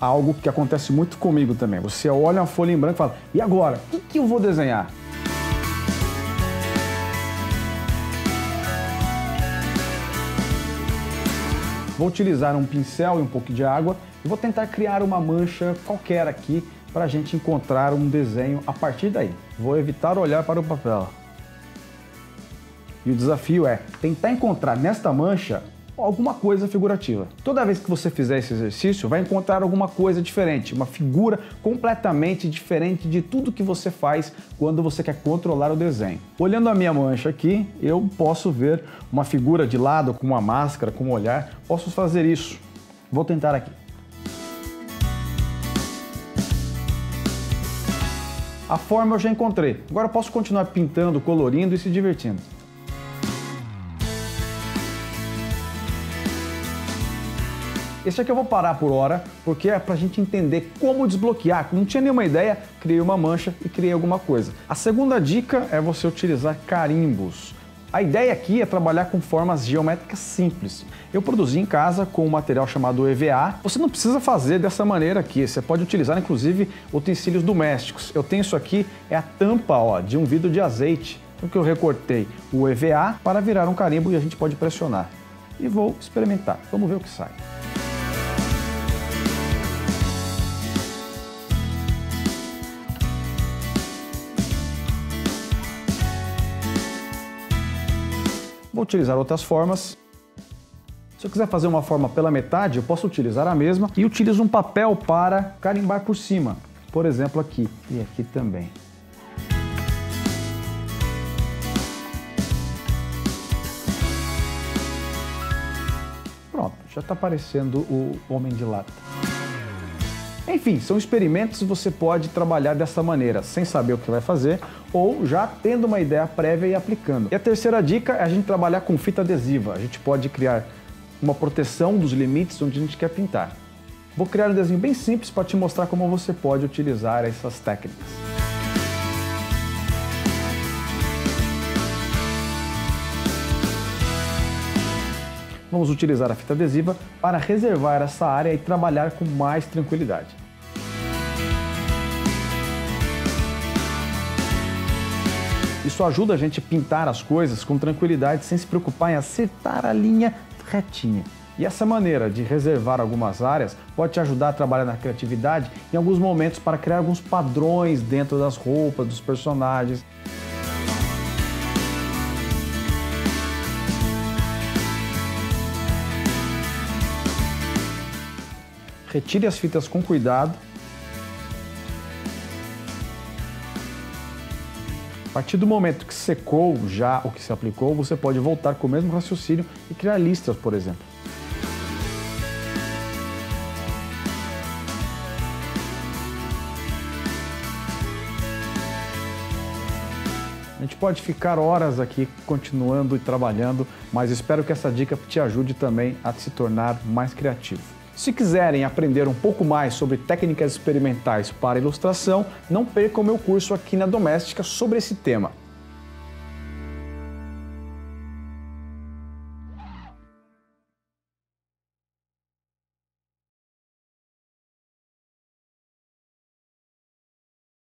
algo que acontece muito comigo também. Você olha uma folha em branco e fala, e agora? O que eu vou desenhar? Vou utilizar um pincel e um pouco de água e vou tentar criar uma mancha qualquer aqui para a gente encontrar um desenho a partir daí. Vou evitar olhar para o papel. E o desafio é tentar encontrar nesta mancha alguma coisa figurativa. Toda vez que você fizer esse exercício, vai encontrar alguma coisa diferente, uma figura completamente diferente de tudo que você faz quando você quer controlar o desenho. Olhando a minha mancha aqui, eu posso ver uma figura de lado, com uma máscara, com um olhar. Posso fazer isso. Vou tentar aqui. A forma eu já encontrei. Agora eu posso continuar pintando, colorindo e se divertindo. Esse aqui eu vou parar por hora, porque é pra gente entender como desbloquear. Não tinha nenhuma ideia, criei uma mancha e criei alguma coisa. A segunda dica é você utilizar carimbos. A ideia aqui é trabalhar com formas geométricas simples. Eu produzi em casa com um material chamado EVA. Você não precisa fazer dessa maneira aqui, você pode utilizar inclusive utensílios domésticos. Eu tenho isso aqui, é a tampa de um vidro de azeite. Então que eu recortei o EVA para virar um carimbo e a gente pode pressionar. E vou experimentar, vamos ver o que sai. Vou utilizar outras formas. Se eu quiser fazer uma forma pela metade, eu posso utilizar a mesma e utilizo um papel para carimbar por cima. Por exemplo, aqui e aqui também. Pronto, já está aparecendo o homem de lata. Enfim, são experimentos e você pode trabalhar dessa maneira, sem saber o que vai fazer ou já tendo uma ideia prévia e aplicando. E a terceira dica é a gente trabalhar com fita adesiva. A gente pode criar uma proteção dos limites onde a gente quer pintar. Vou criar um desenho bem simples para te mostrar como você pode utilizar essas técnicas. Vamos utilizar a fita adesiva para reservar essa área e trabalhar com mais tranquilidade. Isso ajuda a gente a pintar as coisas com tranquilidade, sem se preocupar em acertar a linha retinha. E essa maneira de reservar algumas áreas pode te ajudar a trabalhar na criatividade em alguns momentos para criar alguns padrões dentro das roupas, dos personagens. Retire as fitas com cuidado. A partir do momento que secou já o que se aplicou, você pode voltar com o mesmo raciocínio e criar listras, por exemplo. A gente pode ficar horas aqui continuando e trabalhando, mas espero que essa dica te ajude também a se tornar mais criativo. Se quiserem aprender um pouco mais sobre técnicas experimentais para ilustração, não percam o meu curso aqui na Doméstica sobre esse tema.